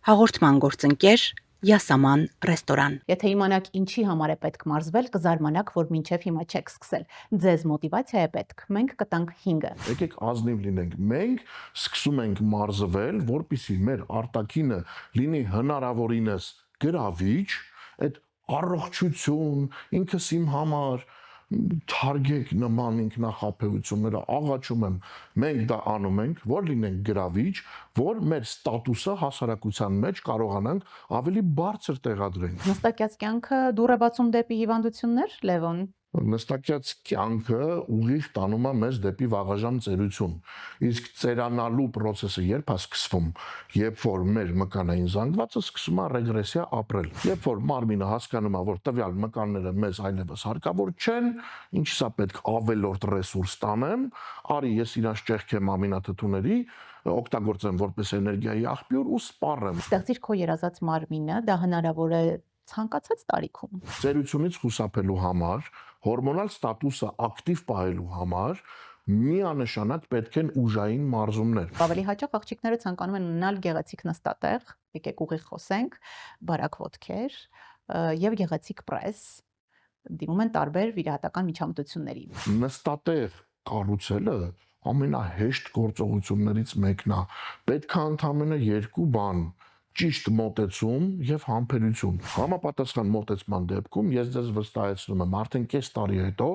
Հաղորդման գործընկեր Յասաման ռեստորան։ Եթե իմանաք ինչի համար է պետք մարզվել, կզարմանաք, որ մինչև հիմա չեք սկսել։ Ձեզ մոտիվացիա է պետք, մենք կտանք 5-ը։ Եկեք ազնիվ լինենք։ Մենք սկսում ենք մարզվել, որպեսզի մեր արտաքինը լինի հնարավորինս գրավիչ, այդ առողջություն, ինքս իմ համար թարգեք նման ինքնախապեյությունները աղաչում եմ, մենք դա անում ենք, որ լինենք գրավիչ, որ մեր ստատուսը հասարակության մեջ կարողանանք ավելի բարձր տեղադրենք։ Նստակյաց կյանքը դուռ է բացում դեպի հիվանդություններ, Լևոն։ Նստակյաց կյանքը ուղիղ տանում է մեզ դեպի վաղաժամ ծերություն։ Իսկ ծերանալու process-ը երբ է սկսվում, երբ որ մեր մկանային զանգվածը սկսում է ռեգրեսիա ապրել։ Երբ որ մարմինը հասկանում է, որ տվյալ մկանները մեզ այլևս հարկավոր չեն, ինչի՞ս է պետք ավելորդ ռեսուրս տանեմ, արի ես իրանց ճեղքեմ ամինաթթուների, օգտագործեմ որպես էներգիայի աղբյուր ու սպառեմ։ Ստեղծիր քո երազած մարմինը, դա հնարավոր է ցանկացած տարիքում։ Ծերությունից խուսափելու համար, հորմոնալ ստատուսը ակտիվ պահելու համար միանշանակ պետք են ուժային մարզումներ։ Ավելի հաճախ աղջիկները ցանկանում են ունենալ գեղեցիկ նստատեղ, եկեք ուղիղ խոսենք, բարակ ոտքեր եւ գեղեցիկ պրես, դիմում են տարբեր վիրահատական միջամտությունների։ Նստատեղ կառուցելը ամենահեշտ գործողություններից մեկն է։ Պետք է ընդամենը 2 բան՝ ճիշտ մոտեցում եւ համբերություն։ Համապատասխան մոտեցման դեպքում ես ձեզ վստահեցնում եմ, արդեն կես տարի հետո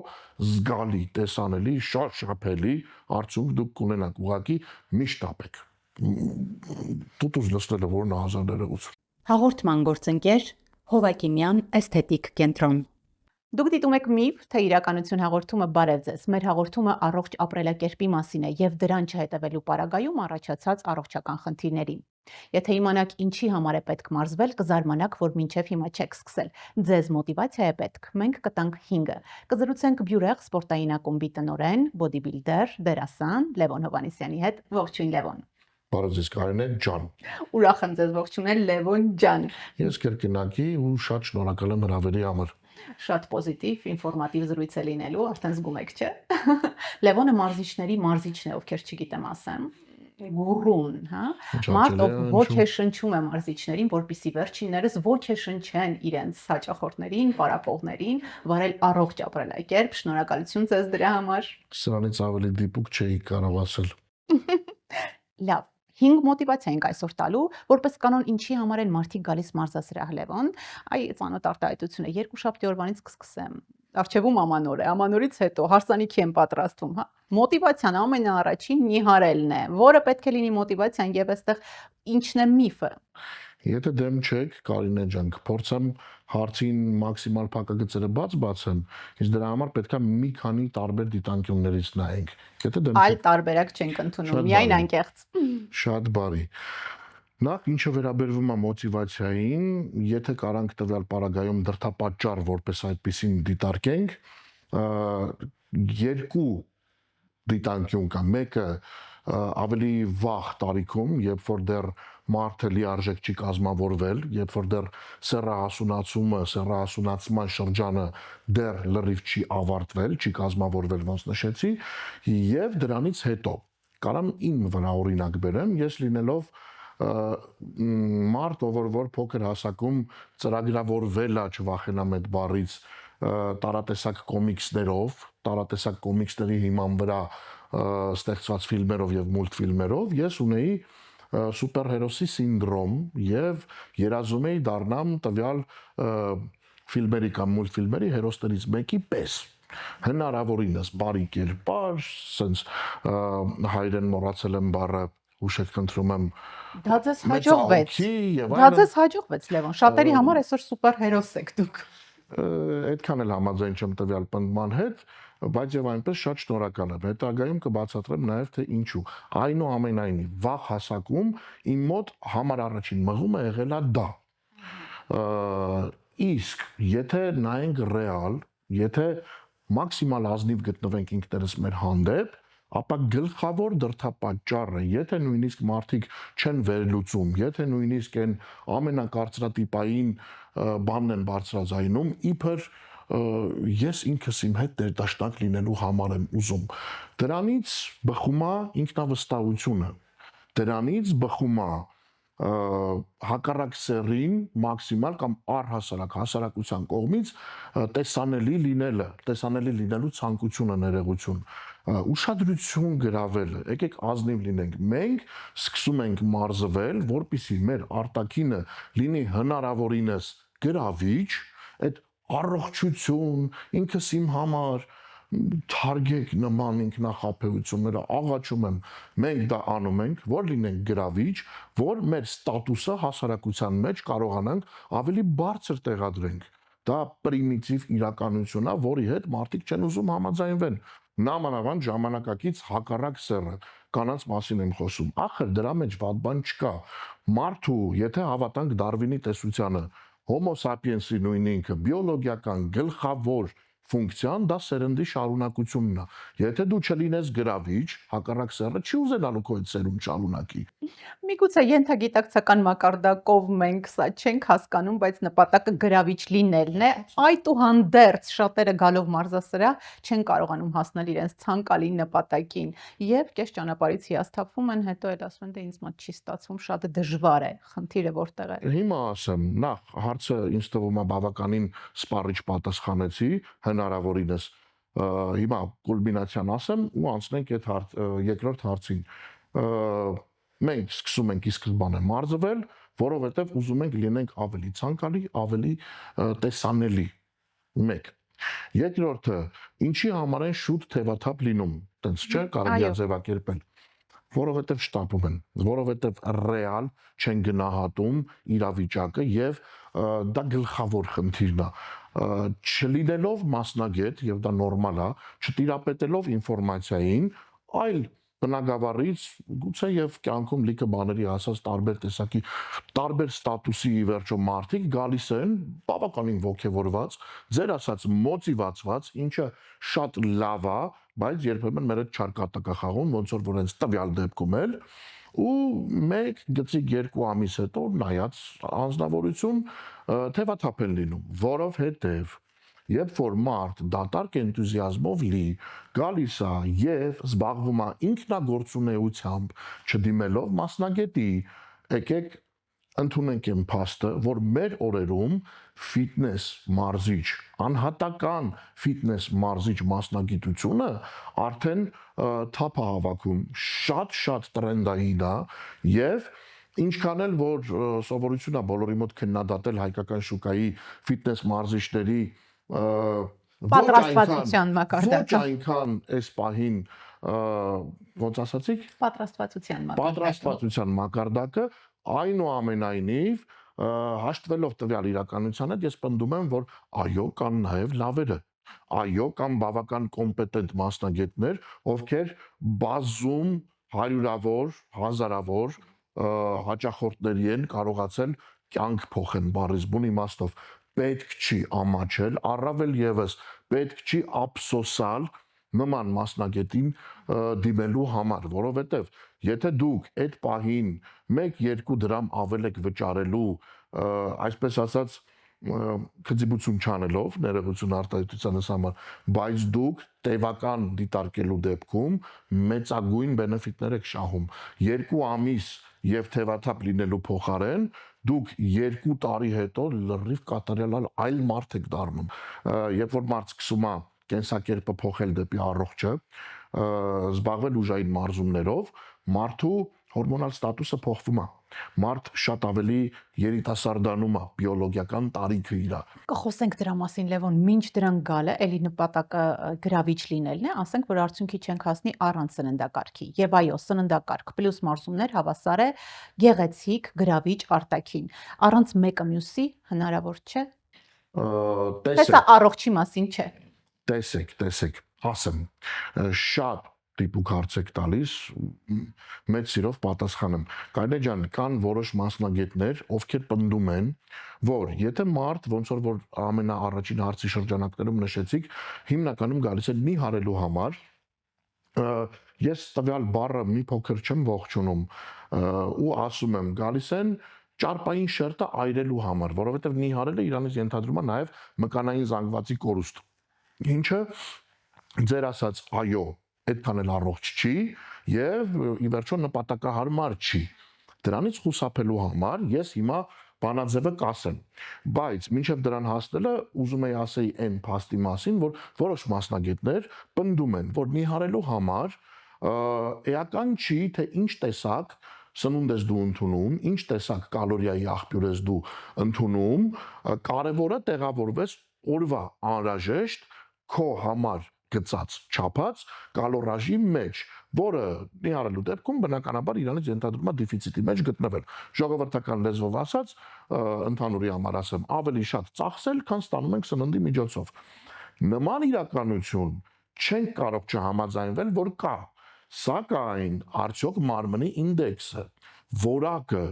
զգալի, տեսանելի, շարժափելի արդյունք դուք կունենաք, ուղղակի միշտ ապեք։ Տուտուս լսել որն է 1000 Հաղորդման գործընկեր Հովակիմյան էսթետիկ կենտրոն։ Դուք դիտում եք միֆ, թե իրականություն հաղորդումը բարև ձեզ։ Մեր հաղորդումը առողջ ապրելակերպի մասին է եւ դրան չհետևելու պարագայում առաջացած առողջական խնդիրների։ Եթե իմանաք ինչի համար է պետք մարզվել, կզարմանաք, որ մինչև հիմա չեք սկսել։ Ձեզ մոտիվացիա է պետք, մենք կտանք 5-ը։ Կզրուցենք բյուրեղ սպորտային ակումբի տնօրեն, բոդիբիլդեր, դերասան Լևոն Հովանեսյանի հետ։ Ողջույն Լևոն։ Բարև ձեզ Կարինե ջան։ Ուրախ եմ ձեզ ողջունել Լևոն ջան։ Ես կրկնակի ու շատ շնորհակալ եմ հրավերի համար։ Շատ պոզիտիվ, ինֆորմատիվ զրույց է լինելու, արդեն զգում եք, չէ՞։ Լևոնը մարզիչների մարզիչն է, ովքեր չգիտեմ ասեմ, գուրուն, հա։ Մարդ ով ոչ է շնչում է մարզիչներին, որպեսզի վերջիններս ոչ է շնչեն իրենց հաճախորդներին, պարապողներին, վարել առողջ ապրելակերպ։ Շնորհակալություն ձեզ դրա համար։ Սրանից ավելի դիպուկ չէի կարող ասել։ Լավ, 5 մոտիվացիա ենք այսօր տալու, որպես կանոն ինչի համար են մարդիկ գալիս մարզասրահ Լևոն։ Այ ծանոթ արտահայտությունը 2 շաբթի օրվանից կսկսեմ։ Արչևում ամանոր է, ամանորից հետո հարսանիքի եմ պատրաստում, հա։ Մոտիվացիան ամենաառաջին նիհարելն է, որը պետք է լինի մոտիվացիան եւ այստեղ ինչն է միֆը։ Եթե դեմ չեք, Կարինե ջան, կփորձեմ հարցին մաքսիմալ փակագծերը բացեմ, իսկ դրա համար պետք է մի քանի տարբեր դիտանկյուններից նայենք։ Եթե դեմ այլ տարբերակ չենք ընդունում, միայն անկեղծ։ Շատ բարի։ Նախ ինչը վերաբերվում է մոտիվացիային, եթե կարանք տվյալ պարագայում դրդապատճառ որպես այդպեսին դիտարկենք, 2 դիտանկյուն կա, մեկը ավելի վաղ տարիքում, երբ որ դեռ մարդը լիարժեք չի կազմավորվել, երբ որ դեռ սեռահասունացումը, սեռահասունացման շրջանը դեռ լրիվ չի ավարտվել, չի կազմավորվել, ոնց նշեցի, եւ դրանից հետո կարամ իմ վրա օրինակ բերեմ, ես լինելով մարդ, որ փոքր հասակում ծրագրավորվել է, չվախենամ այդ բառից, տարատեսակ կոմիքսներով, տարատեսակ կոմիքսների հիման վրա ստեղծված ֆիլմերով եւ մուլտֆիլմերով, ես ունեի սուպերհերոսի սինդրոմ եւ երազում էի դառնամ տվյալ ֆիլմերի կամ մուլտֆիլմերի հերոսներից մեկի պես։ Հնարավորինս բարի կերպար, sense հայերեն մոռացել եմ բառը, ուշեք խնդրում եմ։ Դա ձեզ հաջողվեց։ Դա ձեզ հաջողվեց Լևոն, շատերի համար այսօր սուպերհերոս եք դուք։ Այդքան էլ համաձայն չեմ տվյալ պնդման հետ, բայց եւ այնպես շատ շնորհակալ եմ։ Հետագայում կբացատրեմ նաեւ թե ինչու։ Այնուամենայնիվ, վաղ հասակում իմ մոտ համար առաջին մղումը եղել է դա։ Իսկ եթե նայենք ռեալ, եթե մաքսիմալ ազնիվ գտնվենք ինքներս մեր հանդեպ, ապա գլխավոր դրդապատճառը, եթե նույնիսկ մարդիկ չեն վերլուծում, եթե նույնիսկ այն ամենակարծրատիպային բանն են բարձրաձայնում, իբր ես ինքս իմ հետ դերդաշնակ լինելու համար եմ ուզում։ Դրանից բխում է ինքնավստահությունը, դրանից բխում է հակառակ սեռին մաքսիմալ կամ առհասարակ հասարակության կողմից տեսանելի լինելու ցանկությունը ներողություն ուշադրություն գրավելը եկեք ազնիվ լինենք մենք սկսում ենք մարզվել որպեսզի մեր արտաքինը լինի հնարավորինս գրավիչ այդ առողջություն ինքս իմ համար թարգեք նման ինքնախապեյությունները աղաչում եմ մենք դա անում ենք որ լինենք գրավիչ որ մեր ստատուսը հասարակության մեջ կարողանանք ավելի բարձր տեղադրենք դա պրիմիտիվ իրականություն է որի հետ մարդիկ չեն ուզում համաձայնվեն նամանավանդ ժամանակակից հակառակ սեռը կանանց մասին եմ խոսում ախր դրա մեջ վատ բան չկա մարդու եթե հավատանք Դարվինի տեսությանը Homo sapiens-ի նույն ինքը բիոլոգիական գլխավոր ֆունկցիան դա սերնդի շարունակությունն է։ Եթե դու չլինես գրավիչ, հակառակ սեռը չի ուզենալու քո այդ սերունդ շարունակի։ Միգուցե ենթագիտակցական մակարդակով մենք սա չենք հասկանում, բայց նպատակը գրավիչ լինելն է։ Այդուհանդերձ շատերը գալով մարզասրահ չեն կարողանում հասնել իրենց ցանկալի նպատակին եւ կես ճանապարհից հիասթափվում են, հետո էլ ասում են դե ինձ մոտ չի ստացվում, շատ դժվար է, խնդիրը որտեղ է։ Հիմա ասեմ, նախ հարցը ինձ թվում է բավականին սպառիչ պատասխանեցի, հնարավորինս հիմա կուլմինացիան ասեմ ու անցնենք այդ երկրորդ հարցին։ Մենք սկսում ենք ի սկզբանե մարզվել, որովհետև ուզում ենք լինենք ավելի ցանկալի, ավելի տեսանելի։ 1 Երկրորդը, ինչի համար են շուտ թևաթափ լինում, տենց չէ, կարելի է ձևակերպել, որովհետև շտապում են, որովհետև ռեալ չեն գնահատում իրավիճակը եւ դա գլխավոր խնդիրն է, չլինելով մասնագետ եւ դա նորմալ է, չտիրապետելով ինֆորմացիային, այլ բնագավառից գուցե եւ կյանքում լիքը բաների ասած տարբեր տեսակի տարբեր ստատուսի ի վերջո մարդիկ գալիս են բավականին ոգևորված, ձեր ասած մոտիվացված, ինչը շատ լավ է, բայց երբեմն մեր այդ չարկատակա խաղում ոնց որ հենց տվյալ դեպքում էլ ու 1 գծիկ 2 ամիս հետո նայած անձնավորություն թևաթափ են լինում, որովհետև երբ որ մարդ դատարկ էնտուզիազմով լի գալիս է եւ զբաղվում է ինքնագործունեությամբ չդիմելով մասնագետի եկեք ընդունենք այն փաստը որ մեր օրերում ֆիթնես մարզիչ անհատական ֆիթնես մարզիչ մասնագիտությունը արդեն թափ է հավաքում շատ տրենդային է եւ ինչքան էլ որ սովորություն է բոլորի մոտ քննադատել հայկական շուկայի ֆիթնես մարզիչների պատրաստվածության մակարդակը ոչ այնքան այս պահին ոնց ասացիք պատրաստվածության մակարդակը այնուամենայնիվ հաշտվելով տվյալ իրականության հետ ես պնդում եմ որ այո կան նաև լավերը այո կան բավական կոմպետենտ մասնագետներ ովքեր բազում հարյուրավոր հազարավոր հաճախորդների են կարողացել կյանք փոխեն բառից բուն իմաստով պետք չի ամաչել առավել եւս պետք չի ափսոսալ նման մասնագետին դիմելու համար որովհետեւ եթե դուք այդ պահին 1-2 դրամ ավել եք վճարելու այսպես ասած քծիբություն չանելով ներողություն արտահայտությանս համար բայց դուք տևական դիտարկելու դեպքում մեծագույն բենեֆիտներ եք շահում 2 ամիս եւ թևաթափ լինելու փոխարեն դուք 2 տարի հետո լրիվ կատարյալ այլ մարդ եք դառնում երբ որ մարդ սկսում է կենսակերպը փոխել դեպի առողջը զբաղվել ուժային մարզումներով մարդու հորմոնալ ստատուսը փոխվում է մարդ շատ ավելի երիտասարդանում է բիոլոգիական տարիքը իր կխոսենք դրա մասին Լևոն մինչ դրան գալը էլի նպատակը գրավիչ լինելն է ասենք որ արդյունքի չենք հասնի առանց սննդակարգի եւ այո սննդակարգ պլյուս մարզումներ հավասար է գեղեցիկ գրավիչ արտաքին առանց մեկը մյուսի հնարավոր չէ տեսա առողջի մասին չէ տեսեք ասեմ շատ դիպուկ հարց եք տալիս մեծ սիրով պատասխանեմ Կարինե ջան կան որոշ մասնագետներ ովքեր պնդում են որ եթե մարդ ոնց որ ամենաառաջին հարցի շրջանակներում նշեցիք հիմնականում գալիս են մի հարելու համար ես տվյալ բառը մի փոքր չեմ ողջունում ու ասում եմ գալիս են ճարպային շերտը այրելու համար որովհետև նիհարելը իրանից ենթադրում է նաև մկանային զանգվածի կորուստ ինչը ձեր ասած այո այդքան էլ առողջ չի եւ ի վերջո նպատակահարմար չի Դրանից խուսափելու համար ես հիմա բանաձևը կասեմ, բայց մինչև դրան հասնելը ուզում եի ասեի այն փաստի մասին, որ որոշ մասնագետներ պնդում են, որ նիհարելու համար էական չի, թե ինչ տեսակ սնունդ ես դու ընդունում, ինչ տեսակ կալորիայի աղբյուր ես դու ընդունում, կարևորը տեղավորվեց օրվա անհրաժեշտ քո համար գծած չափած կալորաժի մեջ, որը նիհարելու դեպքում բնականաբար իրանից ենթադրում է դեֆիցիտի մեջ գտնվել։ Ժողովրդական լեզվով ասած, ընդհանուրի համար ասեմ, ավելի շատ ծախսել, քան ստանում ենք սննդի միջոցով։ Նման իրականություն չենք կարող չհամաձայնվել, որ կա, սակայն արդյոք մարմնի ինդեքսը, որակը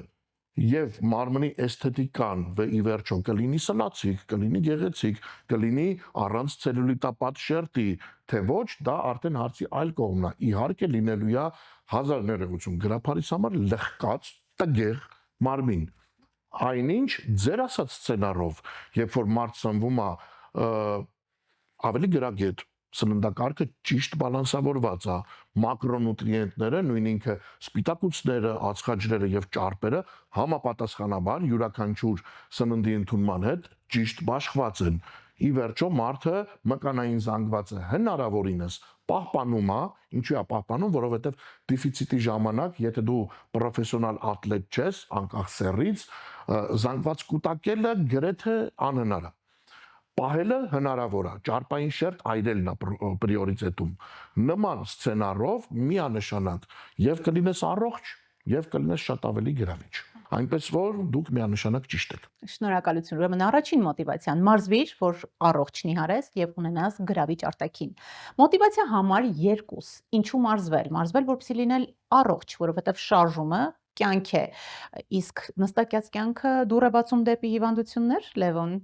եւ մարմնի էսթետիկան ի վերջո կլինի սլացիկ, կլինի գեղեցիկ, կլինի առանց ցելյուլիտապատ շերտի, թե ոչ, դա արդեն հարցի այլ կողմն է։ Իհարկե լինելու է հազար ներողություն գրափարից համար լղկած տգեղ մարմին։ Այնինչ ձեր ասած սցենարով, երբ որ մարդ սնվում է ավելի գրագետ, սննդակարգը ճիշտ բալանսավորված է, մակրոնուտրիենտները, նույն ինքը սպիտակուցները, ածխաջրերը եւ ճարպերը համապատասխանաբար յուրաքանչյուր սննդի ընդունման հետ ճիշտ բաշխված են։ Ի վերջո մարդը մկանային զանգվածը հնարավորինս պահպանում է, ինչու է պահպանում, որովհետեւ դեֆիցիտի ժամանակ, եթե դու պրոֆեսիոնալ ատլետ ես, անկախ սեռից, զանգված կուտակելը գրեթե անհնար է։ Պահելը հնարավոր է, ճարպային շերտ այրելն է պրիորիտետում։ Նման սցենարով միանշանակ եւ կլինես առողջ, եւ կլինես շատ ավելի գրավիչ։ Այնպես որ դուք միանշանակ ճիշտ եք։ Շնորհակալություն։ Ուրեմն առաջին մոտիվացիան մարզվիր, որ առողջ նիհարես եւ ունենաս գրավիչ արտաքին։ Մոտիվացիա համար 2. Ինչու մարզվել։ Մարզվել, որպեսզի լինել առողջ, որովհետեւ շարժումը կյանք է։ Իսկ նստակյաց կյանքը դուռ է բացում դեպի հիվանդություններ, Լևոն։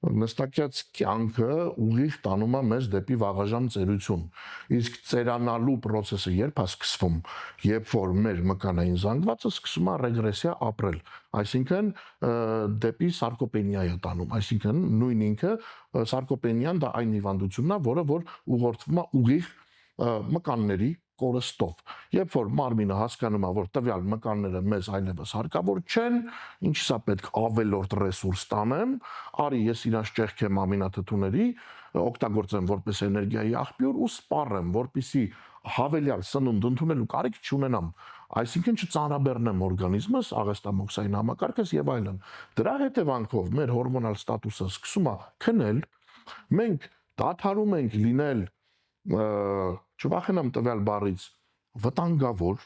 Նստակյաց կյանքը ուղիղ տանում է մեզ դեպի վաղաժամ ծերություն։ Իսկ ծերանալու process-ը երբ է սկսվում, երբ որ մեր մկանային զանգվածը սկսում է ռեգրեսիա ապրել, այսինքն դեպի սարկոպենիա է տանում, այսինքն նույն ինքը սարկոպենիան դա այն հիվանդությունն է, որը որ ուղղորդվում է ուղիղ մկանների կորստով։ Երբ որ մարմինը հասկանում է, որ տվյալ մկանները մեզ այլևս հարկավոր չեն, ինչի՞ սա պետք ավելորդ ռեսուրս տանեմ, արի ես իրանց ճեղքեմ ամինաթթուների, օգտագործեմ որպես էներգիայի աղբյուր ու սպառեմ, որպեսզի հավելյալ սնունդ ընդունելու կարիք չունենամ, այսինքն չծանրաբեռնեմ օրգանիզմս, աղեստամոքսային համակարգս եւ այլն։ Դրա հետևանքով մեր հորմոնալ ստատուսը սկսում է քնել, մենք դադարում ենք լինել չվախենամ տվյալ բառից վտանգավոր,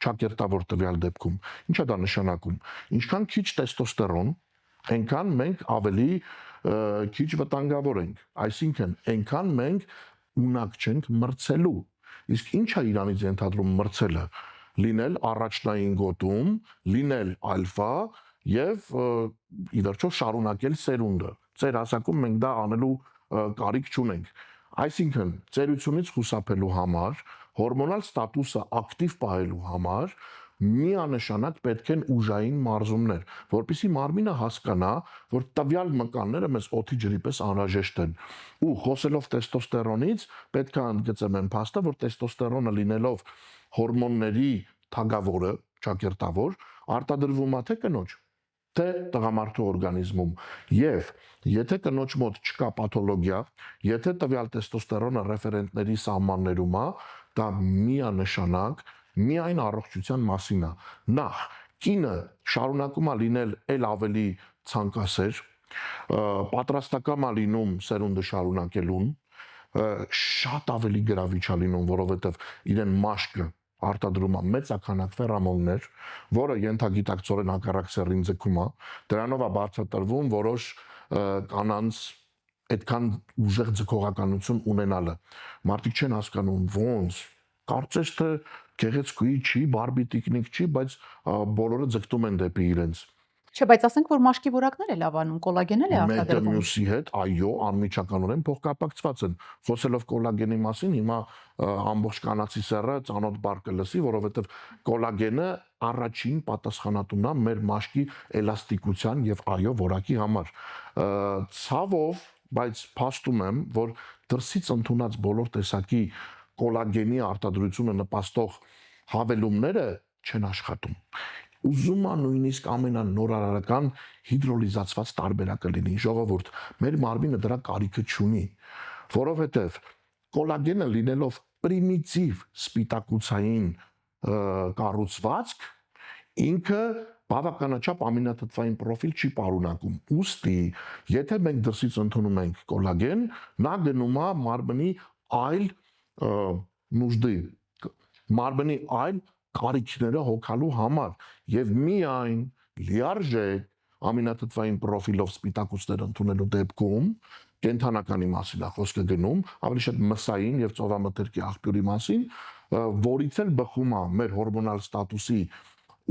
ճակերտավոր տվյալ դեպքում։ Ինչ է դա նշանակում։ Ինչքան քիչ տեստոստերոն, այնքան մենք ավելի քիչ վտանգավոր ենք։ Այսինքն, այնքան մենք ունակ չենք մրցելու։ Իսկ ինչ է իրանից ենթադրում մրցելը։ Լինել առաջնային գոտում, լինել ալֆա եւ ի վերջո շարունակել սերունդը։ Ձեր հասակում մենք դա անելու կարիք չունենք։ Այսինքն, ծերությունից խուսափելու համար, հորմոնալ ստատուսը ակտիվ պահելու համար միանշանակ պետք են ուժային մարզումներ, որպեսզի մարմինը հասկանա, որ տվյալ մկանները մեզ օդի ջրի պես անհրաժեշտ են։ Ու խոսելով տեստոստերոնից, պետք է ընդգծեմ այն փաստը, որ տեստոստերոնը լինելով հորմոնների թագավորը, ճակերտավոր, արտադրվում է թե կնոջ, թե տղամարդու օրգանիզմում, եւ եթե կնոջ մոտ չկա պաթոլոգիա, եթե տվյալ տեստոստերոնը ռեֆերենտների սահմաններում է, դա միանշանակ միայն առողջության մասին է։ Նախ կինը շարունակում է լինել ել ավելի ցանկասեր, պատրաստակամ է լինում սերունդը շարունակելուն, շատ ավելի գրավիչ է լինում, որովհետև իրեն մաշկը արտադրում է մեծականակ ֆերամոններ, որը ենթագիտակցորեն հակառակ սեռին ձգում է, դրանով է բարձրատրվում որոշ կանանց այդքան ուժեղ ձգողականություն ունենալը։ Մարդիկ չեն հասկանում ոնց, կարծես թե գեղեցկուի չի, բարբի տիկնիկ չի, բայց բոլորը ձգտում են դեպի իրենց։ Չէ, բայց ասենք որ մաշկի որակներ է լավանում, կոլագեն էլ է Մեկը արտադրվում։ մյուսի հետ, այո, անմիջականորեն փոխկապակցված են։ Խոսելով կոլագենի մասին, հիմա ամբողջ կանացի սեռը ծանոթ բառ կլսի, որովհետև կոլագենը առաջին պատասխանատուն է մեր մաշկի էլաստիկության եւ այո, որակի համար։ Ցավով, բայց փաստում եմ, որ դրսից ընդունած բոլոր տեսակի կոլագենի արտադրությունը նպաստող հավելումները չեն աշխատում։ ուզում է նույնիսկ ամենանորարարական հիդրոլիզացված տարբերակը լինի։ Ժողովուրդ, մեր մարմինը դրա կարիքը չունի, որովհետև կոլագենը լինելով պրիմիտիվ սպիտակուցային կառուցվածք, ինքը բավականաչափ ամինաթթվային պրոֆիլ չի պարունակում։ Ուստի, եթե մենք դրսից ընդունում ենք կոլագեն, նա գնում է մարմնի այլ նուժդի, մարմնի այլ կարիքները հոգալու համար եւ միայն լիարժեք ամինաթթվային պրոֆիլով սպիտակուցներ ընդունելու դեպքում կենթանականի մասին է խոսքը գնում, ավելի շատ մսային եւ ծովամթերքի աղբյուրի մասին, որից էլ բխում է մեր հորմոնալ ստատուսի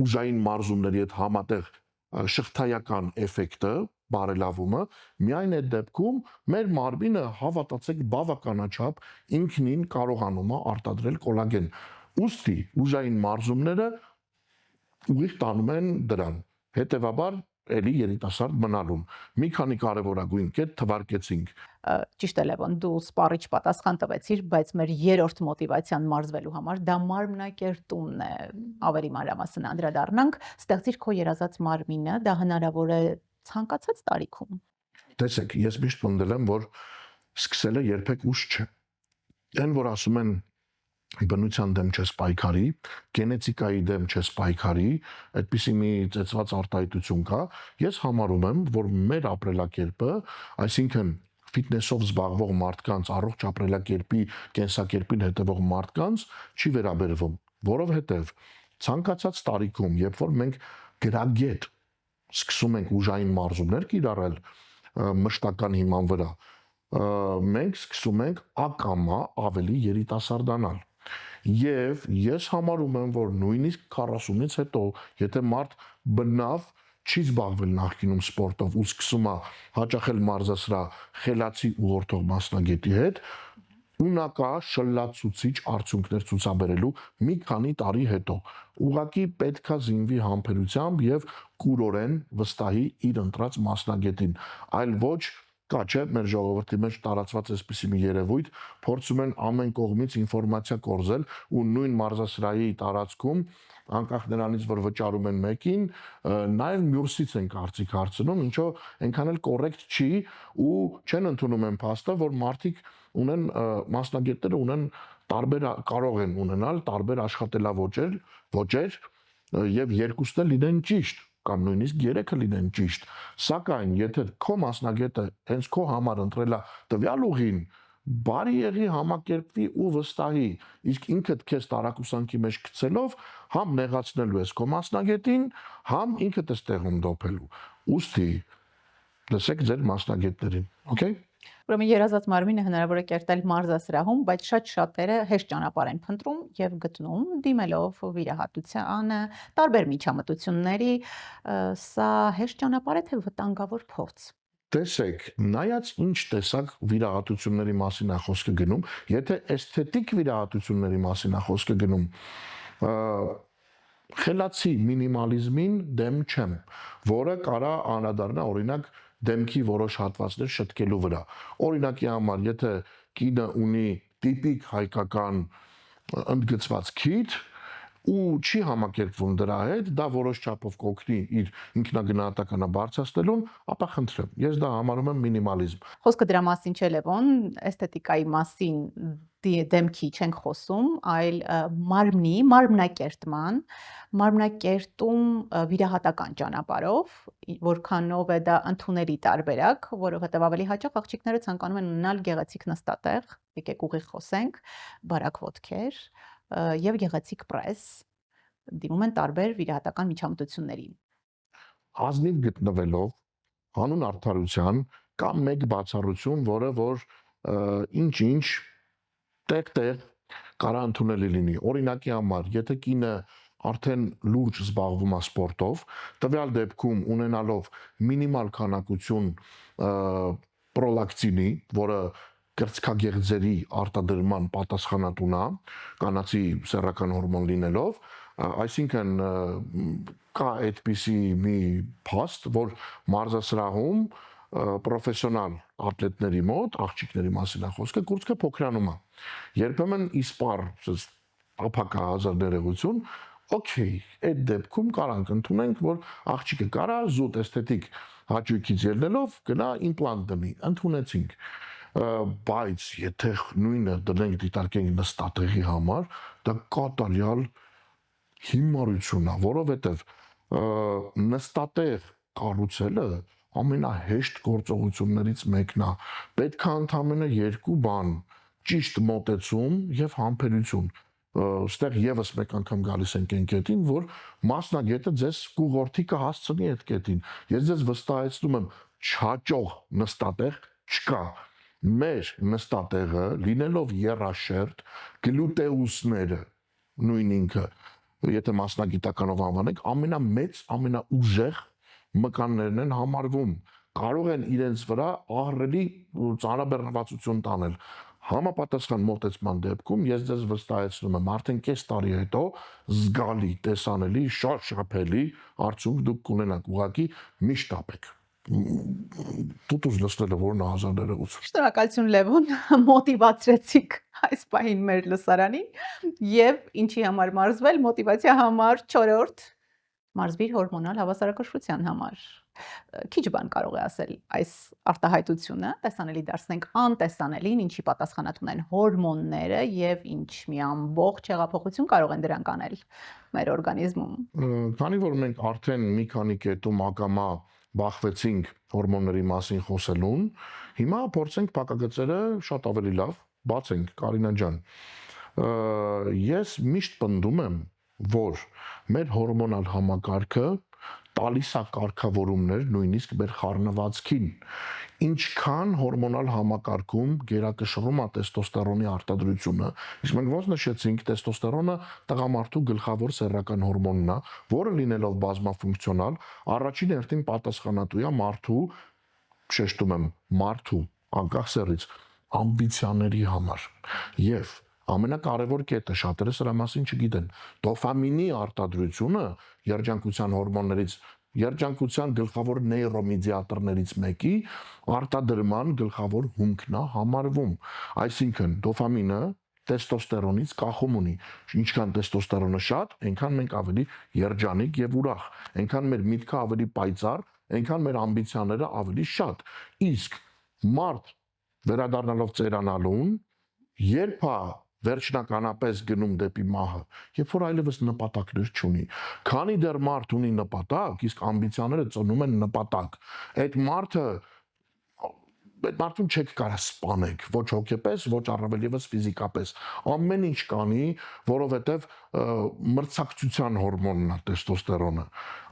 ուժային մարզումների հետ համատեղ շղթայական էֆեկտը, բարելավումը, միայն այդ դեպքում մեր մարմինը հավատացեք բավականաչափ ինքնին կարողանում է արտադրել կոլագեն։ Ուստի ուժային մարզումները ուղիղ տանում են դրան։ Հետևաբար էլի երիտասարդ մնալուն։ Մի քանի կարևորագույն կետ թվարկեցինք։ Ճիշտ է Լևոն, դու սպառիչ պատասխան տվեցիր, բայց մեր երրորդ մոտիվացիան մարզվելու համար դա մարմնակերտումն է։ Ավելի մանրամասն անդրադառնանք, ստեղծիր քո երազած մարմինը, դա հնարավոր է ցանկացած տարիքում։ Տեսեք, ես միշտ պնդել եմ, որ սկսելը երբեք ուշ չէ։ Այն որ ասում են բնության դեմ չես պայքարի, գենետիկայի դեմ չես պայքարի, այդպիսի մի ծեծված արտահայտություն կա, ես համարում եմ, որ մեր ապրելակերպը, այսինքն ֆիթնեսով զբաղվող մարդկանց, առողջ ապրելակերպի, կենսակերպին հետևող մարդկանց չի վերաբերվում, որովհետև ցանկացած տարիքում, երբ որ մենք գրագետ սկսում ենք ուժային մարզումներ կիրառել մշտական հիման վրա, մենք սկսում ենք ակամա ավելի երիտասարդանալ։ Եվ ես համարում եմ, որ նույնիսկ 40-ից հետո, եթե մարդ բնավ չի զբաղվել նախկինում սպորտով ու սկսում է հաճախել մարզասրահ խելացի ուղղորդող մասնագետի հետ, ունակա շլացուցիչ արդյունքներ ցուցաբերելու մի քանի տարի հետո ուղղակի պետքա զինվի համբերությամբ եւ կուրորեն վստահի իր ընտրած մասնագետին, այլ ոչ կա չէ մեր ժողովրդի մեջ տարածված այսպիսի մի երևույթ, փորձում են ամեն կողմից ինֆորմացիա կորզել ու նույն մարզասրահի տարածքում անկախ նրանից որ վճարում են մեկին, նաև մյուսից են կարծիք հարցնում, ինչո այնքան էլ կոռեկտ չի ու չեն ընդունում են փաստը, որ մարդիկ ունեն մասնագետները ունեն տարբեր կարող են ունենալ տարբեր աշխատելաոճեր եւ երկուսն էլ լինեն ճիշտ կամ նույնիսկ երեքը լինեն ճիշտ, սակայն եթե քո մասնագետը հենց քո համար ընտրել է տվյալ ուղին, բարի եղի համակերպվի ու վստահի, իսկ ինքդ քեզ տարակուսանքի մեջ գցելով համ նեղացնելու ես քո մասնագետին, համ ինքդ ես տեղում դոփելու։ Ուստի լսեք ձեր մասնագետներին, okay? Ուրեմն երազած մարմինը հնարավոր է կերտել մարզասրահում, բայց շատ շատերը հեշտ ճանապարհ են փնտրում եւ գտնում դիմելով վիրահատությանը, տարբեր միջամտությունների, սա հեշտ ճանապարհ է թե վտանգավոր փորձ։ Տեսեք, նայած ինչ տեսակ վիրահատությունների մասին է խոսքը գնում, եթե էսթետիկ վիրահատությունների մասին է խոսքը գնում, խելացի մինիմալիզմին դեմ չեմ, որը կարա անդրադառնա օրինակ դեմքի որոշ հատվածներ շտկելու վրա։ Օրինակի համար, եթե կինը ունի տիպիկ հայկական ընդգծված քիթ ու չի համակերպվում դրա հետ, դա որոշ չափով կօգնի իր ինքնագնահատականը բարձրացնելուն, ապա խնդրեմ, ես դա համարում եմ մինիմալիզմ։ Խոսքը դրա մասին չէ Լևոն, էսթետիկայի մասին դեմքի չենք խոսում, այլ մարմնի, մարմնակերտում վիրահատական ճանապարհով, որքանով է դա ընդունելի տարբերակ, որովհետև ավելի հաճախ աղջիկները ցանկանում են ունենալ գեղեցիկ նստատեղ, եկեք ուղիղ խոսենք, բարակ ոտքեր եւ գեղեցիկ պրես, դիմում են տարբեր վիրահատական միջամտությունների։ Ազնիվ գտնվելով հանուն արդարության կա մեկ բացառություն, որը որ ինչ-ինչ տեղ կարա ընդունելի լինի։ Օրինակի համար, եթե կինը արդեն լուրջ զբաղվում է սպորտով, տվյալ դեպքում ունենալով մինիմալ քանակություն պրոլակտինի, որը կրծքագեղձերի արտադրման պատասխանատուն է, կանացի սեռական հորմոն լինելով, այսինքն կա այդպիսի մի փաստ, որ մարզասրահում պրոֆեսիոնալ ատլետների մոտ, աղջիկների մասին է խոսքը, կուրծքը փոքրանում է։ Երբեմն իսպառ, ապակա հազար ներողություն, Okay, այդ դեպքում կարանք ընդունենք, որ աղջիկը կարա զուտ էսթետիկ հաճույքից ելնելով գնա իմպլանտ դնի, ընդունեցինք։ Բայց եթե նույնը դնենք դիտարկենք նստատեղի համար, դա կատարյալ հիմարություն է, որովհետև նստատեղ կառուցելը ամենահեշտ գործողություններից մեկն է։ Պետք է ընդամենը երկու բան՝ ճիշտ մոտեցում եւ համբերություն։ Ստեղ եւս մեկ անգամ գալիս ենք այն կետին, որ մասնագետը ձեզ կուղորթի կհասցնի այդ կետին։ Ես ձեզ վստահեցնում եմ, չհաճող նստատեղ չկա։ Մեր նստատեղը լինելով եռաշերտ, գլուտեուսները նույն ինքը, եթե մասնագիտականով անվանենք, ամենամեծ, ամենաուժեղ մկաններն են համարվում, կարող են իրենց վրա ահռելի ծանրաբեռնվածություն տանել։ Համապատասխան մոտեցման դեպքում ես ձեզ վստահեցնում եմ, արդեն կես տարի հետո զգալի, տեսանելի, շարշափելի արդյունք դուք կունենաք, ուղղակի մի շտապեք։ Տուտուս լսնելը որն է 1000 Շնորհակալություն Լևոն, մոտիվացրեցիք այս պահին մեր լսարանին եւ ինչի համար մարզվել, մոտիվացիա համար 4-րդ մարզվիր հորմոնալ հավասարակշռության համար։ Քիչ բան կարող է ասել այս արտահայտությունը, տեսանելի դարձնենք անտեսանելին, ինչի պատասխանատ ունեն հորմոնները եւ ինչ մի ամբողջ հեղափոխություն կարող են դրանք անել մեր օրգանիզմում։ Քանի որ մենք արդեն մի քանի կետում ակամա բախվեցինք հորմոնների մասին խոսելուն, հիմա փորձենք փակագծերը շատ ավելի լավ բացենք, Կարինա ջան։ Ես միշտ պնդում եմ, որ մեր հորմոնալ համակարգը տալիս է կարգավորումներ նույնիսկ մեր խառնվածքին։ Ինչքան հորմոնալ համակարգում գերակշռում է տեստոստերոնի արտադրությունը, իսկ մենք ոնց նշեցինք, տեստոստերոնը տղամարդու գլխավոր սեռական հորմոնն է, որը լինելով բազմաֆունկցիոնալ, առաջին հերթին պատասխանատու է մարդու, շեշտում եմ, մարդու անկախ սեռից ամբիցիաների համար։ Եվ ամենակարևոր կետը շատերը սրա մասին չգիտեն։ Դոֆամինի արտադրությունը երջանկության հորմոններից, երջանկության գլխավոր նեյրոմեդիատորներից մեկի արտադրման գլխավոր հումքն է համարվում։ Այսինքն դոֆամինը տեստոստերոնից կախում ունի։ Ինչքան տեստոստերոնը շատ, այնքան մենք ավելի երջանիկ եւ ուրախ, այնքան մեր միտքը ավելի պայծառ, այնքան մեր ամբիցիաները ավելի շատ։ Իսկ մարդ վերադառնալով ծերանալուն, երբ է վերջնականապես գնում դեպի մահը, երբ որ այլևս նպատակներ չունի։ Քանի դեռ մարդ ունի նպատակ, իսկ ամբիցիաները ծնում են նպատակ։ Այդ մարդուն չեք կարող սպանեք, ոչ հոգեպես, ոչ առավել եւս ֆիզիկապես։ Ամեն ինչ կանի, որովհետեւ մրցակցության հորմոնն է տեստոստերոնը։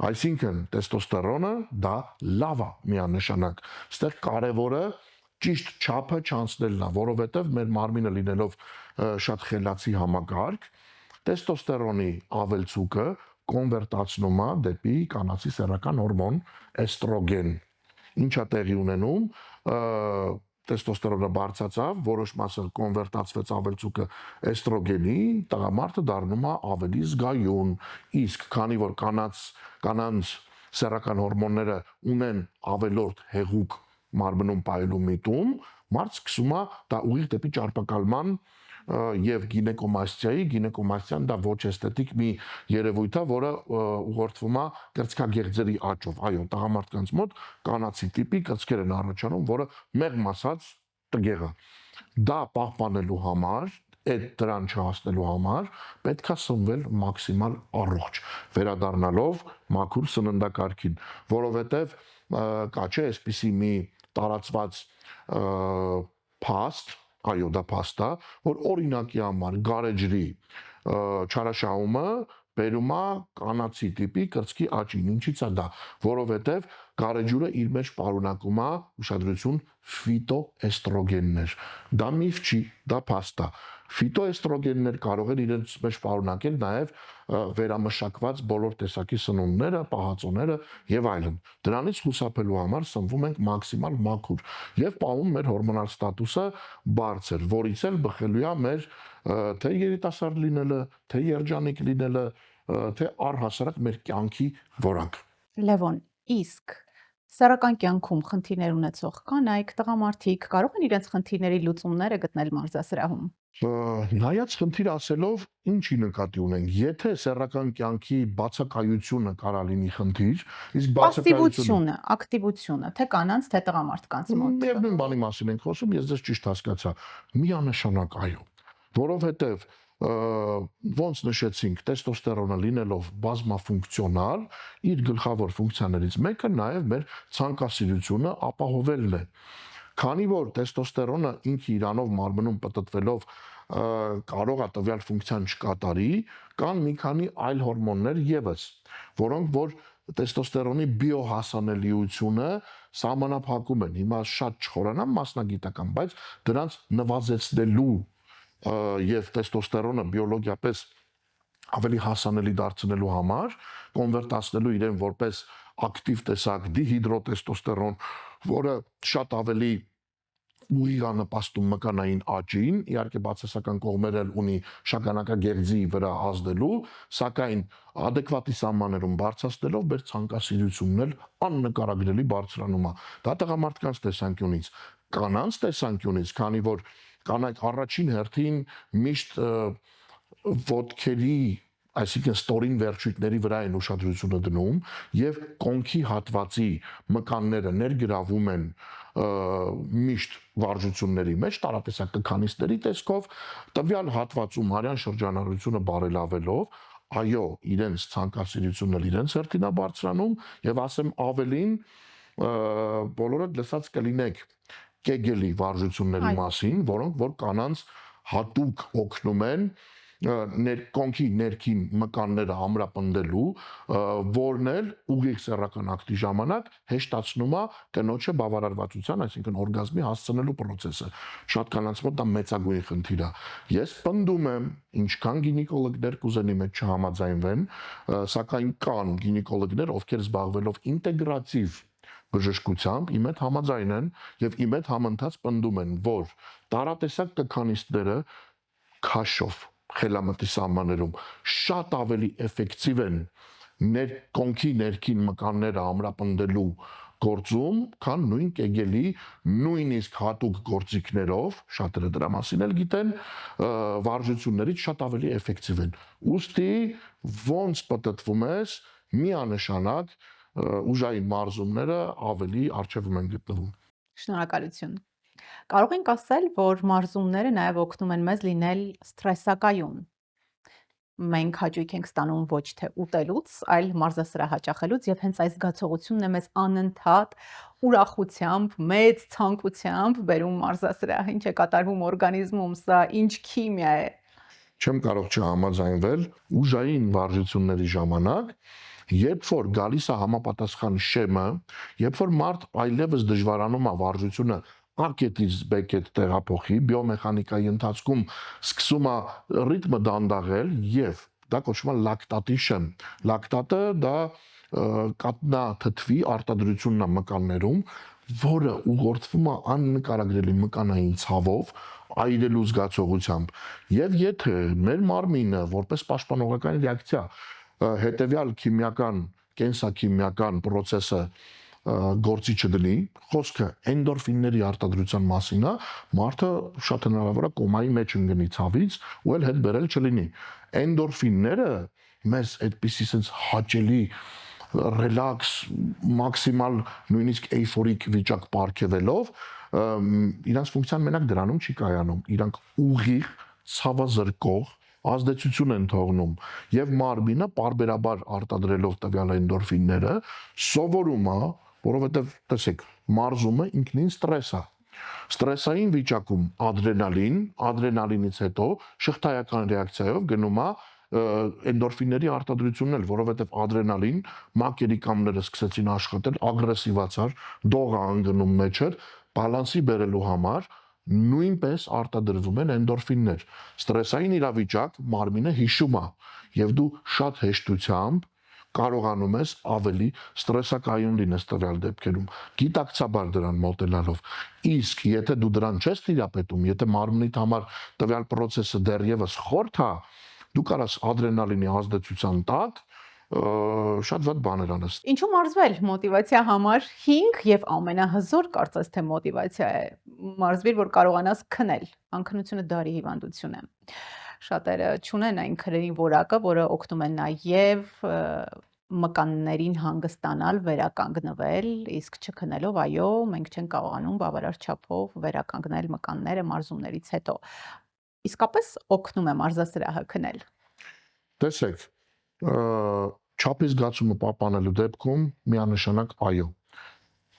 Այսինքն տեստոստերոնը դա լավ է միանշանակ։ Այստեղ կարևորը ճիշտ չափը չանցնելն է, որովհետև մեր մարմինը լինելով շատ խելացի համակարգ, տեստոստերոնի ավելցուկը կոնվերտացնում է դեպի կանացի սեռական հորմոն էստրոգեն։ Ինչա տեղի ունենում, տեստոստերոնը բարձրացավ, որոշ մասը կոնվերտացվեց ավելցուկը էստրոգենի, տղամարդը դառնում է ավելի զգայուն, իսկ քանի որ կանանց սեռական հորմոնները ունեն ավելորդ հեղուկ մարմնում պայելու միտում, մարդ սկսում է դա ուղիղ դեպի ճարպակալման եւ գինեկոմաստիան դա ոչ էսթետիկ մի երևույթ է, որը ուղղորդվում է կրծքագեղձերի աճով։ Այո, տղամարդկանց մոտ կանացի տիպի կրծքեր են առաջանում, որը մեղմ ասած տգեղ է։ Դա պահպանելու համար, այդ դրան չհասնելու համար պետք է սնվել մաքսիմալ առողջ, վերադառնալով մաքուր սննդակարգին, որովհետեւ կա չէ, այսպիսի մի տարածված փաստ, այո, դա փաստ է, որ օրինակի համար գարեջրի չարաշահումը բերում է կանացի տիպի կրծքի աճին։ Ինչի՞ց է դա, որովհետև գարեջուրը իր մեջ պարունակում է ուշադրություն ֆիտոէստրոգեններ։ Դա միֆ չի, դա փաստ է։ Ֆիտոէստրոգեններ կարող են իրենց մեջ պարունակել նաև վերամշակված բոլոր տեսակի սնունդները, պահածոները եւ այլն։ Դրանից խուսափելու համար սնվում ենք մաքսիմալ մաքուր եւ պահում մեր հորմոնալ ստատուսը բարձր, որից էլ բխելու է մեր թե երիտասարդ լինելը, թե երջանիկ լինելը, թե առհասարակ մեր կյանքի որակ։ Լևոն, իսկ սեռական կյանքում խնդիրներ ունեցող կանայք, տղամարդիկ կարող են իրենց խնդիրների լուծումները գտնել մարզասրահում։ Նայած խնդիր ասելով ինչի նկատի ունենք, եթե սեռական կյանքի բացակայությունը կարա լինի խնդիր, իսկ բացակայությունը ակտիվությունը, թե կանանց, թե տղամարդկանց մոտ։ միևնույն բանի մասին ենք խոսում, ես ձեզ ճիշտ հասկացա, միանշանակ այո, որովհետև ոնց նշեցինք, տեստոստերոնը լինելով բազմաֆունկցիոնալ, իր գլխավոր ֆունկցիաներից մեկը նաև մեր ցանկասիրությունը ապահովելն է։ Քանի որ տեստոստերոնը ինքը իրանով մարմնում պտտվելով կարող է տվյալ ֆունկցիան չկատարի, կան մի քանի այլ հորմոններ եւս, որոնք որ տեստոստերոնի բիոհասանելիությունը սահմանափակում են։ Հիմա շատ չխորանամ մասնագիտական, բայց դրանց նվազեցնելու եւ տեստոստերոնը բիոլոգիապես ավելի հասանելի դարձնելու համար, կոնվերտացնելու իրեն որպես ակտիվ տեսակ դիհիդրոտեստոստերոն, որը շատ ավելի ուղիղ է նպաստում մկանային աճին, իհարկե բացասական կողմեր էլ ունի շագանակագեղձի վրա ազդելու, սակայն adekvati սահմաններում բարձրացնելով մեր ցանկասիրությունն էլ աննկարագրելի բարձրանում է։ Դա տղամարդկանց տեսանկյունից, կանանց տեսանկյունից, քանի որ կանայք առաջին հերթին միշտ ոտքերի, այսինքն ստորին վերջույթների վրա են ուշադրությունը դնում եւ կոնքի հատվածի մկանները ներգրավում են միշտ վարժությունների մեջ տարատեսակ տքանիստերի տեսքով, տվյալ հատվածում արյան շրջանառությունը բարելավելով, այո, իրենց ցանկասիրությունն էլ իրենց հերթին է բարձրանում եւ ասեմ ավելին, բոլորը լսած կլինեք կեգելի վարժությունների մասին, որոնք որ կանանց հատուկ օգնում են կոնքի ներքին մկանները ամրապնդելու, որն էլ ուղիղ սեռական ակտի ժամանակ հեշտացնում է կնոջը բավարարվածության, այսինքն օրգազմի հասցնելու process-ը։ Շատ կանանց մոտ դա մեծագույն խնդիր է։ Ես պնդում եմ, ինչքան գինեկոլոգներ կուզենի մեջ չհամաձայնվեն, սակայն կան գինեկոլոգներ, ովքեր զբաղվելով ինտեգրատիվ բժշկությամբ իմ հետ համաձայն են եւ իմ հետ համընթաց պնդում են, որ տարատեսակ տքանիստները քաշով խելամտի սահմաններում շատ ավելի էֆեկտիվ են կոնքի ներքին մկանները ամրապնդելու գործում, քան նույն կեգելի նույնիսկ հատուկ գործիքներով, շատերը դրա մասին էլ գիտեն, վարժություններից շատ ավելի էֆեկտիվ են։ Ուստի ոնց պտտվում ես, միանշանակ ուժային մարզումները ավելի առջևում են գտնվում։ Շնորհակալություն։ Կարող ենք ասել, որ մարզումները նաև օգնում են մեզ լինել սթրեսակայուն։ Մենք հաճույք ենք ստանում ոչ թե ուտելուց, այլ մարզասրահ հաճախելուց եւ հենց այս զգացողությունն է մեզ անընդհատ ուրախությամբ, մեծ ցանկությամբ բերում մարզասրահ։ Ինչ է կատարվում օրգանիզմում, սա ինչ քիմիա է։ Չեմ կարող չհամաձայնվել ուժային վարժությունների ժամանակ, երբ որ գալիս է համապատասխան շեմը, երբ որ մարդ այլևս դժվարանում է վարժությունը ակետից բեկետ տեղափոխի, բիոմեխանիկայի ընթացքում սկսում է ռիթմը դանդաղել եւ դա կոչվում է լակտատի շեմ։ Լակտատը դա կատնաթթվի արտադրությունն է մկաններում, որը ուղղորդվում է աննկարագրելի մկանային ցավով, այրելու զգացողությամբ։ Եվ եթե մեր մարմինը որպես պաշտպանողական ռեակցիա հետեւյալ քիմիական, կենսաքիմիական process-ը գործի չդնի, խոսքը էնդորֆինների արտադրության մասին է, մարդը շատ հնարավոր է կոմայի մեջ ընկնի ցավից ու էլ հետ բերել չլինի։ Էնդորֆինները մեզ այդպիսի sense հաճելի ռելաքս, մաքսիմալ նույնիսկ էյֆորիկ վիճակ ապարգևելով, իրանց ֆունկցիան մենակ դրանում չի կայանում, իրանք ուղիղ ցավազրկող ազդեցություն են թողնում եւ մարմինը պարբերաբար արտադրելով տվյալ էնդորֆինները սովորում է, որովհետեւ տեսեք, մարզումը ինքնին ստրես է։ Ստրեսային վիճակում ադրենալինից հետո շղթայական ռեակցիայով գնում է էնդորֆինների արտադրությունն էլ, որովհետև ադրենալին մակերի կամները սկսեցին աշխատել, ագրեսիվացար, դող է ընկնում մեջը, բալանսի բերելու համար նույնպես արտադրվում են էնդորֆիններ։ Ստրեսային իրավիճակ մարմինը հիշում է եւ դու շատ հեշտությամբ կարողանում ես ավելի ստրեսակայուն լինես տվյալ դեպքերում, գիտակցաբար դրան մոտենալով։ Իսկ եթե դու դրան չես տիրապետում, եթե մարմնիդ համար տվյալ process-ը դեռևս խորթ է, դու կարաս ադրենալինի ազդեցության տակ շատ վատ բաներ անես։ Ինչու մարզվել մոտիվացիա համար 5 եւ ամենահզոր կարծես թե մոտիվացիա է։ մարզվիր, որ կարողանաս քնել։ Անքնությունը դարի հիվանդություն է։ Շատերը չունեն այն քրերի որակը, որը օգնում է նաև մկաններին հանգստանալ, վերականգնվել, իսկ չքնելով, այո, մենք չենք կարողանում բավարար չափով վերականգնել մկանները մարզումներից հետո։ Իսկապես օգնում է մարզասրահը քնել։ Տեսեք, չափի զգացումը պահպանելու դեպքում միանշանակ այո։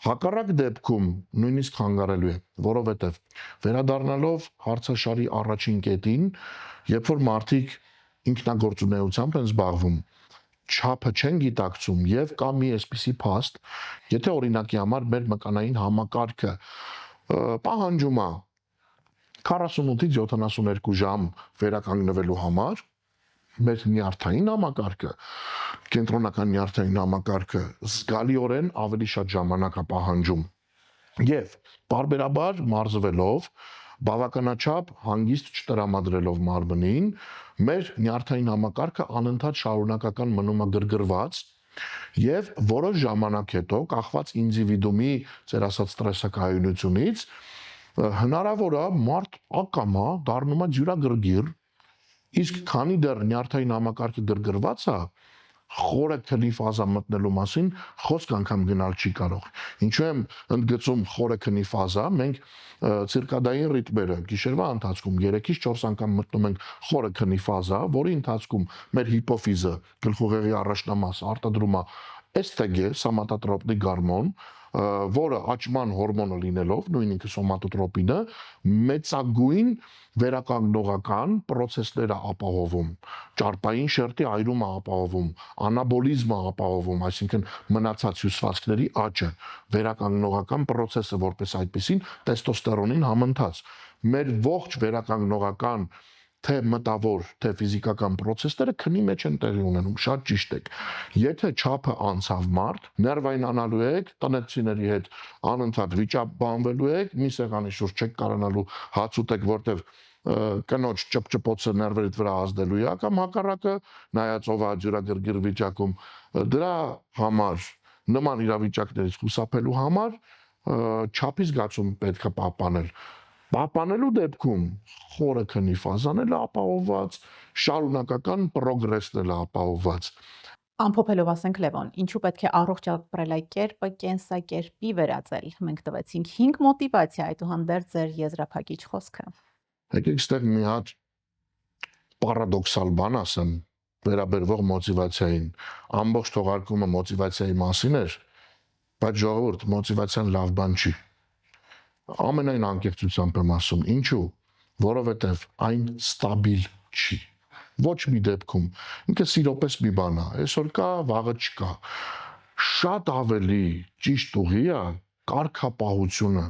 Հակառակ դեպքում նույնիսկ խանգարելու է, որովհետև վերադառնալով հարցաշարի առաջին կետին, երբ որ մարդիկ ինքնագործունեությամբ են զբաղվում, չափը չեն գիտակցում եւ կա մի այսպիսի փաստ, եթե օրինակի համար մեր մկանային համակարգը պահանջում է 48-ից 72 ժամ վերականգնվելու համար, մեր նյարդային համակարգը, կենտրոնական նյարդային համակարգը զգալիորեն ավելի շատ ժամանակ է պահանջում։ Եվ բարբերաբար մարզվելով, բավականաչափ հանգիստ չտրամադրելով մարմնին, մեր նյարդային համակարգը անընդհատ շարունակական մնում է գրգռված եւ որոշ ժամանակ հետո կախված ինդիվիդուումի ծեր ասած ստրեսակայունությունից հնարավոր է մարդ ակամա դառնում է ջուրագրգիռ, իսկ քանի դեռ նյարդային համակարգը գրգռված է, խորը քնի ֆազա մտնելու մասին խոսք անգամ գնալ չի կարող։ Ինչու եմ ընդգծում խորը քնի ֆազա, մենք ցիրկադային ռիթմերը գիշերվա ընթացքում 3-ից 4 անգամ մտնում ենք խորը քնի ֆազա, որի ընթացքում մեր հիպոֆիզը, գլխուղեղի առաջնամասը արտադրում է STG, սոմատոտրոպնիկ գորմոն, որը աճման հորմոնը լինելով, նույն ինքը սոմատոտրոպինը, մեծագույն վերականգնողական պրոցեսներ է ապահովում, ճարպային շերտի այրում է ապահովում, անաբոլիզմ է ապահովում, այսինքն մնացած հյուսվածքների աճը, վերականգնողական պրոցեսը որպես այդպեսին տեստոստերոնին համընթաց։ Մեր ողջ վերականգնողական թե մտավոր, թե ֆիզիկական պրոցեսները քնի մեջ են տեղի ունենում, շատ ճիշտ եք։ Եթե չափը անցավ մարդ, ներվայնանալու եք, տնեցիների հետ անընդհատ վիճապ բանվելու եք, մի սեղանի շուրջ չեք կարողանալու հաց ուտեք, որտեվ կնոջ ճպճպոցը ներվերիդ վրա ազդելու է, կամ հակառակը նայած ով է ջուրագրգիռ վիճակում, դրա համար նման իրավիճակներից խուսափելու համար չափի զգացում պետք է պահպանել։ Պահպանելու դեպքում խորը քնի ֆազան էլ ապահովված, շարունակական պրոգրեսն էլ ապահովված։ Ամփոփելով ասենք Լևոն, ինչու պետք է առողջ ապրելակերպը կենսակերպի վերածել։ Մենք տվեցինք 5 մոտիվացիա, այդուհանդերձ ձեր եզրափակիչ խոսքը։ Եկեք ստեղ մի հատ պարադոքսալ բան ասեմ, վերաբերվող մոտիվացիային։ Ամբողջ թողարկումը մոտիվացիայի մասին էր, բայց ժողովուրդ, մոտիվացիան լավ բան չի։ Ամենայն անկեղծությամբ եմ ասում, ինչու, որովհետև այն ստաբիլ չի։ Ոչ մի դեպքում, ինքը սիրոպես մի բան է, այսօր կա, վաղը չկա։ Շատ ավելի ճիշտ ուղի է կարգապահությունը,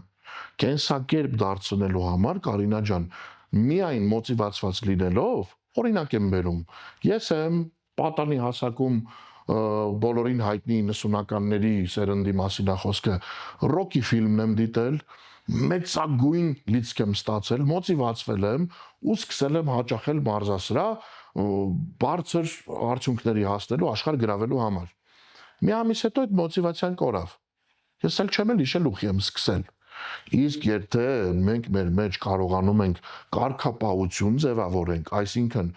կենսակերպ դարձնելու համար, Կարինա ջան, միայն մոտիվացված լինելով, օրինակ եմ բերում, ես եմ պատանի հասակում բոլորին հայտնի 90-ականների սերնդի մասին է խոսքը, Ռոքի ֆիլմն եմ դիտել, մեծագույն լիցք եմ ստացել, մոտիվացվել եմ ու սկսել եմ հաճախել մարզասրահ բարձր արդյունքների հասնելու, աշխարհ գրավելու համար։ Մի ամիս հետո այդ մոտիվացիան կորավ։ Ես էլ չեմ հիշել ուղի եմ սկսել։ Իսկ եթե մենք մեր մեջ կարողանում ենք կարգապահություն ձևավորենք, այսինքն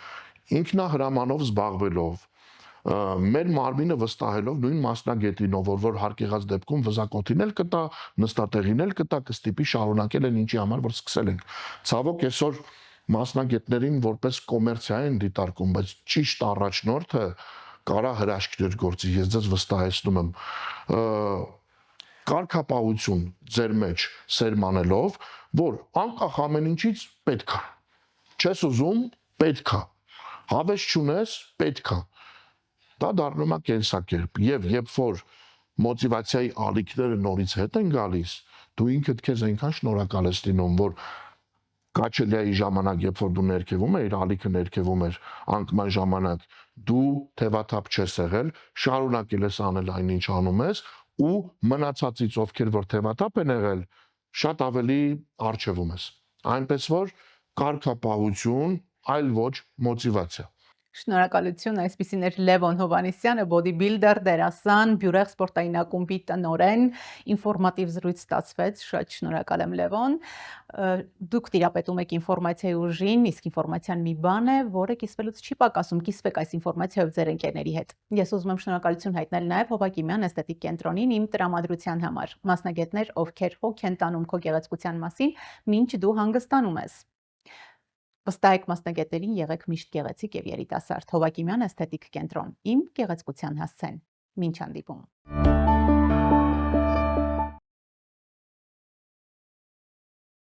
ինքնահրամանով զբաղվելով, մեր մարմինը վստահելով նույն մասնագետինով, որ հարկ եղած դեպքում վզակոթին էլ կտա, նստատեղին էլ կտա, կստիպի շարունակել են ինչի համար որ սկսել ենք։ Ցավոք այսօր մասնագետներին որպես կոմերցիա են դիտարկում, բայց ճիշտ առաջնորդը կարա հրաշքներ գործի, ես ձեզ վստահեցնում եմ։ Կարգապահություն ձեր մեջ սերմանելով, որ անկախ ամեն ինչից պետք է։ Չես ուզում, պետք է։ Հավես չունես, պետք է։ Դա դառնում է կենսակերպ եւ երբ որ մոտիվացիայի ալիքները նորից հետ են գալիս, դու ինքդ քեզ այնքան շնորհակալ ես լինում, որ Կաչելիայի ժամանակ, երբ որ դու ներքևում էիր, ալիքը ներքևում էր անկման ժամանակ, դու թևաթափ չես եղել, շարունակել ես անել այն ինչ անում ես ու մնացածից ովքեր որ թևաթափ են եղել, շատ ավելի արժևում ես։ Այնպես որ կարգապահություն, այլ ոչ մոտիվացիա։ Շնորհակալություն, այսպեսին էր Լևոն Հովանեսյանը, բոդիբիլդեր, դերասան, բյուրեղ սպորտային ակումբի տնօրեն, ինֆորմատիվ զրույց ստացվեց, շատ շնորհակալ եմ Լևոն։ Դուք տիրապետում եք ինֆորմացիայի ուժին, իսկ ինֆորմացիան մի բան է, որը կիսվելուց չի պակասում, կիսվեք այս ինֆորմացիայով ձեր ընկերների հետ։ Ես ուզում եմ շնորհակալություն հայտնել նաև Հովակիմյան էսթետիկ կենտրոնին իմ տրամադրության համար։ Մասնագետներ, ովքեր հոգ են տանում քո գեղեցկության մասին, մինչ դու հանգստանում ես։ Վստահեք մասնագետներին, եղեք միշտ գեղեցիկ եւ երիտասարդ։ Հովակիմյան էսթետիկ կենտրոն, իմ գեղեցկության հասցեն։ Մինչ հանդիպում։